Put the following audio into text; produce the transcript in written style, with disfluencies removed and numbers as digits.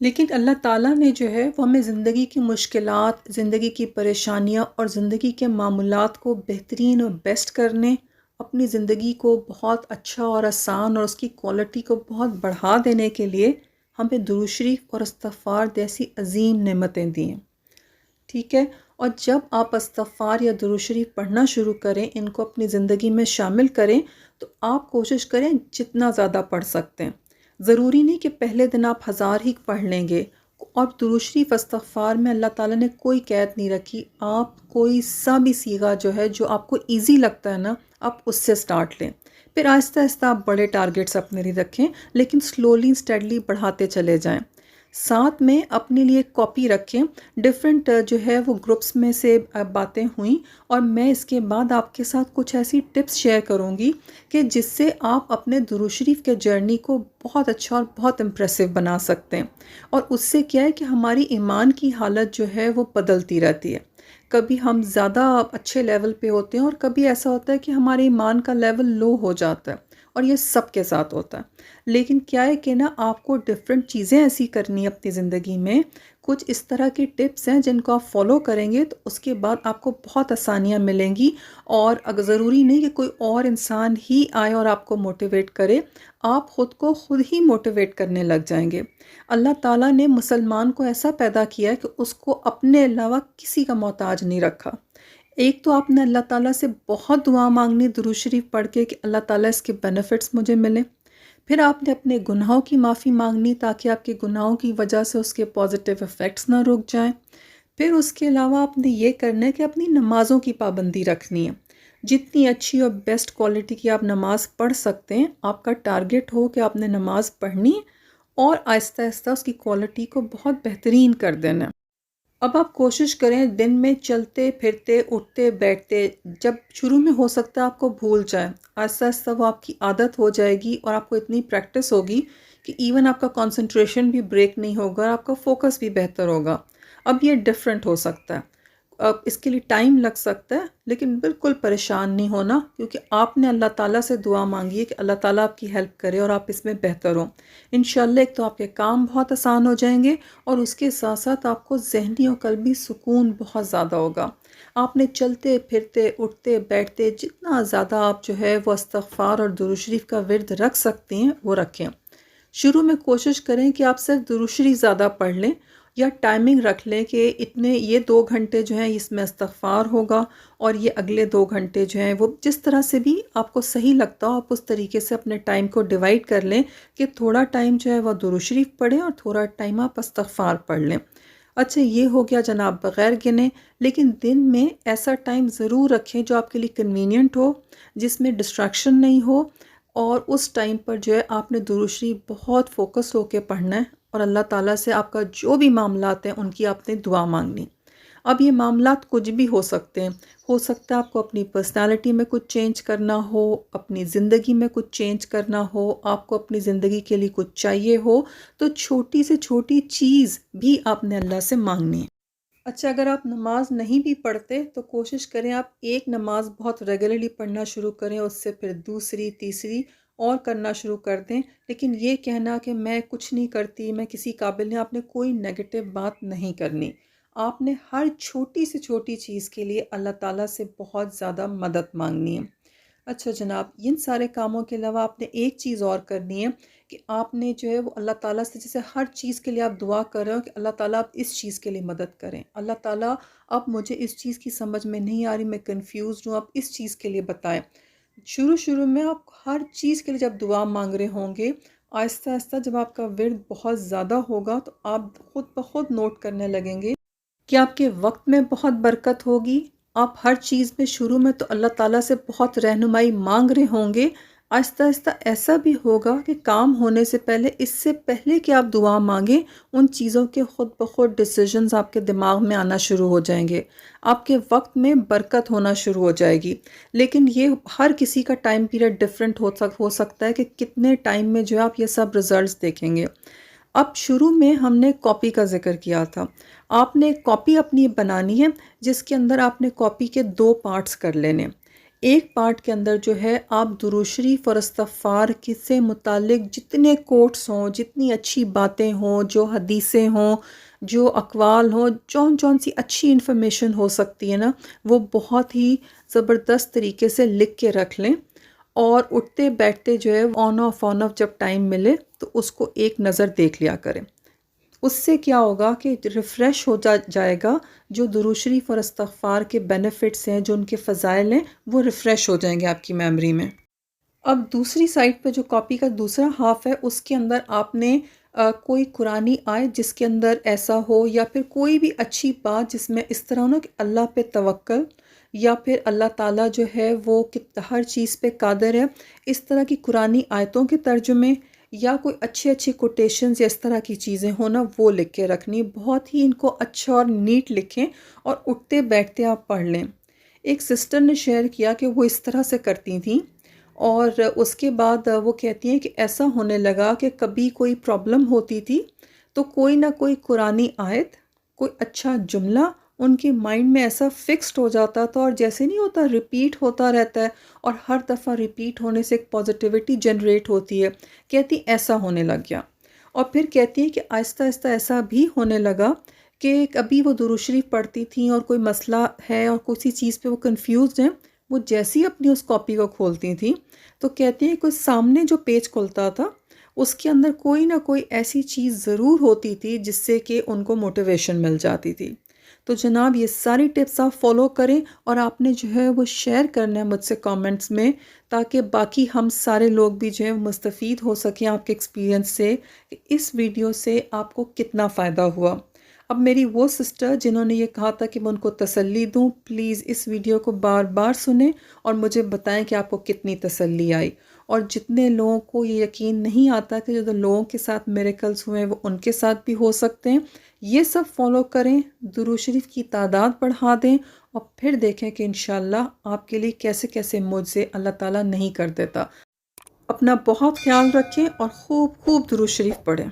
لیکن اللہ تعالیٰ نے جو ہے وہ ہمیں زندگی کی مشکلات، زندگی کی پریشانیاں اور زندگی کے معمولات کو بہترین اور بیسٹ کرنے، اپنی زندگی کو بہت اچھا اور آسان اور اس کی کوالٹی کو بہت بڑھا دینے کے لیے ہمیں درود شریف اور استغفار جیسی عظیم نعمتیں دی ہیں، ٹھیک ہے؟ اور جب آپ استغفار یا درود شریف پڑھنا شروع کریں، ان کو اپنی زندگی میں شامل کریں، تو آپ کوشش کریں جتنا زیادہ پڑھ سکتے ہیں۔ ضروری نہیں کہ پہلے دن آپ 1000 ہی پڑھ لیں گے، اور درود شریف استغفار میں اللہ تعالیٰ نے کوئی قید نہیں رکھی، آپ کوئی سا بھی صیغہ جو ہے جو آپ کو ایزی لگتا ہے نا، آپ اس سے سٹارٹ لیں، پھر آہستہ آہستہ آپ بڑے ٹارگیٹس اپنے لیے رکھیں، لیکن سلولی اسٹیڈلی بڑھاتے چلے جائیں۔ ساتھ میں اپنے لیے کاپی رکھیں، ڈفرینٹ جو ہے وہ گروپس میں سے باتیں ہوئیں، اور میں اس کے بعد آپ کے ساتھ کچھ ایسی ٹپس شیئر کروں گی کہ جس سے آپ اپنے درود شریف کے جرنی کو بہت اچھا اور بہت امپریسو بنا سکتے ہیں، اور اس سے کیا ہے کہ ہماری ایمان کی حالت جو ہے وہ بدلتی رہتی ہے۔ کبھی ہم زیادہ اچھے لیول پہ ہوتے ہیں اور کبھی ایسا ہوتا ہے کہ ہمارے ایمان کا لیول لو ہو جاتا ہے، اور یہ سب کے ساتھ ہوتا ہے۔ لیکن کیا ہے کہ نا آپ کو ڈفرینٹ چیزیں ایسی کرنی ہے اپنی زندگی میں، کچھ اس طرح کی ٹپس ہیں جن کو آپ فالو کریں گے تو اس کے بعد آپ کو بہت آسانیاں ملیں گی، اور اگر ضروری نہیں کہ کوئی اور انسان ہی آئے اور آپ کو موٹیویٹ کرے، آپ خود کو خود ہی موٹیویٹ کرنے لگ جائیں گے۔ اللہ تعالیٰ نے مسلمان کو ایسا پیدا کیا ہے کہ اس کو اپنے علاوہ کسی کا محتاج نہیں رکھا۔ ایک تو آپ نے اللہ تعالیٰ سے بہت دعا مانگنی درود شریف پڑھ کے کہ اللہ تعالیٰ اس کے بینیفٹس مجھے ملیں، پھر آپ نے اپنے گناہوں کی معافی مانگنی تاکہ آپ کے گناہوں کی وجہ سے اس کے پازیٹیو افیکٹس نہ رک جائیں، پھر اس کے علاوہ آپ نے یہ کرنا ہے کہ اپنی نمازوں کی پابندی رکھنی ہے، جتنی اچھی اور بیسٹ کوالٹی کی آپ نماز پڑھ سکتے ہیں، آپ کا ٹارگٹ ہو کہ آپ نے نماز پڑھنی اور آہستہ آہستہ اس کی کوالٹی کو بہت بہترین کر دینا ہے۔ اب آپ کوشش کریں دن میں چلتے پھرتے اٹھتے بیٹھتے، جب شروع میں ہو سکتا ہے آپ کو بھول جائیں، آہستہ آہستہ وہ آپ کی عادت ہو جائے گی اور آپ کو اتنی پریکٹس ہوگی کہ ایون آپ کا کنسنٹریشن بھی بریک نہیں ہوگا اور آپ کا فوکس بھی بہتر ہوگا۔ اب یہ ڈفرینٹ ہو سکتا ہے، اب اس کے لیے ٹائم لگ سکتا ہے، لیکن بالکل پریشان نہیں ہونا، کیونکہ آپ نے اللہ تعالیٰ سے دعا مانگی ہے کہ اللہ تعالیٰ آپ کی ہیلپ کرے اور آپ اس میں بہتر ہوں۔ انشاءاللہ ایک تو آپ کے کام بہت آسان ہو جائیں گے، اور اس کے ساتھ ساتھ آپ کو ذہنی اور قلبی سکون بہت زیادہ ہوگا۔ آپ نے چلتے پھرتے اٹھتے بیٹھتے جتنا زیادہ آپ جو ہے وہ استغفار اور درود شریف کا ورد رکھ سکتے ہیں وہ رکھیں۔ شروع میں کوشش کریں کہ آپ صرف درود شریف زیادہ پڑھ لیں، یا ٹائمنگ رکھ لیں کہ اتنے یہ 2 گھنٹے جو ہیں اس میں استغفار ہوگا، اور یہ اگلے 2 گھنٹے جو ہیں وہ جس طرح سے بھی آپ کو صحیح لگتا ہو آپ اس طریقے سے اپنے ٹائم کو ڈیوائڈ کر لیں کہ تھوڑا ٹائم جو ہے وہ درود شریف پڑھیں اور تھوڑا ٹائم آپ استغفار پڑھ لیں۔ اچھا یہ ہو گیا جناب بغیر گنے، لیکن دن میں ایسا ٹائم ضرور رکھیں جو آپ کے لیے کنوینینٹ ہو، جس میں ڈسٹریکشن نہیں ہو، اور اس ٹائم پر جو ہے آپ نے درود شریف بہت فوکس ہو کے پڑھنا ہے، اور اللہ تعالیٰ سے آپ کا جو بھی معاملات ہیں ان کی آپ نے دعا مانگنی۔ اب یہ معاملات کچھ بھی ہو سکتے ہیں، ہو سکتا ہے آپ کو اپنی پرسنالٹی میں کچھ چینج کرنا ہو، اپنی زندگی میں کچھ چینج کرنا ہو، آپ کو اپنی زندگی کے لیے کچھ چاہیے ہو، تو چھوٹی سے چھوٹی چیز بھی آپ نے اللہ سے مانگنی ہے۔ اچھا اگر آپ نماز نہیں بھی پڑھتے تو کوشش کریں آپ ایک نماز بہت ریگولرلی پڑھنا شروع کریں، اس سے پھر دوسری تیسری اور کرنا شروع کر دیں، لیکن یہ کہنا کہ میں کچھ نہیں کرتی، میں کسی قابل نہیں، آپ نے کوئی نیگیٹو بات نہیں کرنی، آپ نے ہر چھوٹی سے چھوٹی چیز کے لیے اللہ تعالیٰ سے بہت زیادہ مدد مانگنی ہے۔ اچھا جناب، ان سارے کاموں کے علاوہ آپ نے ایک چیز اور کرنی ہے کہ آپ نے جو ہے وہ اللہ تعالیٰ سے، جیسے ہر چیز کے لیے آپ دعا کر رہے ہو کہ اللہ تعالیٰ آپ اس چیز کے لیے مدد کریں، اللہ تعالیٰ اب مجھے اس چیز کی سمجھ میں نہیں آ رہی، میں کنفیوزڈ ہوں، آپ اس چیز کے لیے بتائیں۔ شروع میں آپ ہر چیز کے لیے جب دعا مانگ رہے ہوں گے، آہستہ آہستہ جب آپ کا ورد بہت زیادہ ہوگا تو آپ خود بخود نوٹ کرنے لگیں گے کہ آپ کے وقت میں بہت برکت ہوگی، آپ ہر چیز میں شروع میں تو اللہ تعالیٰ سے بہت رہنمائی مانگ رہے ہوں گے، آہستہ آہستہ ایسا بھی ہوگا کہ کام ہونے سے پہلے، اس سے پہلے کہ آپ دعا مانگیں، ان چیزوں کے خود بخود ڈیسیجنز آپ کے دماغ میں آنا شروع ہو جائیں گے، آپ کے وقت میں برکت ہونا شروع ہو جائے گی۔ لیکن یہ ہر کسی کا ٹائم پیریڈ ڈفرینٹ ہو سکتا ہے کہ کتنے ٹائم میں جو ہے آپ یہ سب ریزلٹس دیکھیں گے۔ اب شروع میں ہم نے کاپی کا ذکر کیا تھا، آپ نے کاپی اپنی بنانی ہے جس کے اندر آپ نے کاپی کے 2 پارٹس کر لینے، ایک پارٹ کے اندر جو ہے آپ درود شریف اور استغفار کی سے متعلق جتنے کوٹس ہوں، جتنی اچھی باتیں ہوں، جو حدیثیں ہوں، جو اقوال ہوں، جون جون سی اچھی انفارمیشن ہو سکتی ہے نا، وہ بہت ہی زبردست طریقے سے لکھ کے رکھ لیں، اور اٹھتے بیٹھتے جو ہے آن آف جب ٹائم ملے تو اس کو ایک نظر دیکھ لیا کریں۔ اس سے کیا ہوگا کہ ریفریش ہو جائے گا، جو درود شریف اور استغفار کے بینیفٹس ہیں، جو ان کے فضائل ہیں، وہ ریفریش ہو جائیں گے آپ کی میموری میں۔ اب دوسری سائڈ پہ جو کاپی کا دوسرا ہاف ہے، اس کے اندر آپ نے کوئی قرآنی آیت جس کے اندر ایسا ہو، یا پھر کوئی بھی اچھی بات جس میں اس طرح ہو نا کہ اللہ پہ توکل، یا پھر اللہ تعالیٰ جو ہے وہ ہر چیز پہ قادر ہے، اس طرح کی قرآنی آیتوں کے ترجمے یا کوئی اچھی اچھی کوٹیشنز یا اس طرح کی چیزیں ہوں نا، وہ لکھ کے رکھنی، بہت ہی ان کو اچھا اور نیٹ لکھیں اور اٹھتے بیٹھتے آپ پڑھ لیں۔ ایک سسٹر نے شیئر کیا کہ وہ اس طرح سے کرتی تھیں، اور اس کے بعد وہ کہتی ہیں کہ ایسا ہونے لگا کہ کبھی کوئی پرابلم ہوتی تھی تو کوئی نہ کوئی قرآنی آیت، کوئی اچھا جملہ ان کی مائنڈ میں ایسا فکسڈ ہو جاتا تھا، اور جیسے نہیں ہوتا ریپیٹ ہوتا رہتا ہے، اور ہر دفعہ ریپیٹ ہونے سے ایک پازیٹیوٹی جنریٹ ہوتی ہے، کہتی ایسا ہونے لگ گیا۔ اور پھر کہتی ہے کہ آہستہ آہستہ ایسا بھی ہونے لگا کہ کبھی وہ درود شریف پڑھتی تھیں اور کوئی مسئلہ ہے اور کسی چیز پہ وہ کنفیوزڈ ہیں، وہ جیسی اپنی اس کاپی کو کھولتی تھیں تو کہتی ہیں کوئی سامنے جو پیج کھلتا تھا اس کے اندر کوئی نہ کوئی ایسی چیز ضرور ہوتی تھی جس سے کہ ان کو موٹیویشن مل جاتی تھی۔ تو جناب یہ ساری ٹپس آپ فالو کریں، اور آپ نے جو ہے وہ شیئر کرنا ہے مجھ سے کامنٹس میں، تاکہ باقی ہم سارے لوگ بھی جو ہے مستفید ہو سکیں آپ کے ایکسپیرینس سے کہ اس ویڈیو سے آپ کو کتنا فائدہ ہوا۔ اب میری وہ سسٹر جنہوں نے یہ کہا تھا کہ میں ان کو تسلی دوں، پلیز اس ویڈیو کو بار بار سنیں اور مجھے بتائیں کہ آپ کو کتنی تسلی آئی۔ اور جتنے لوگوں کو یہ یقین نہیں آتا کہ جو لوگوں کے ساتھ میریکلز ہوئے ہیں وہ ان کے ساتھ بھی ہو سکتے ہیں، یہ سب فالو کریں، درود شریف کی تعداد بڑھا دیں، اور پھر دیکھیں کہ انشاءاللہ آپ کے لیے کیسے کیسے معجزے اللہ تعالیٰ نہیں کر دیتا۔ اپنا بہت خیال رکھیں اور خوب خوب درود شریف پڑھیں۔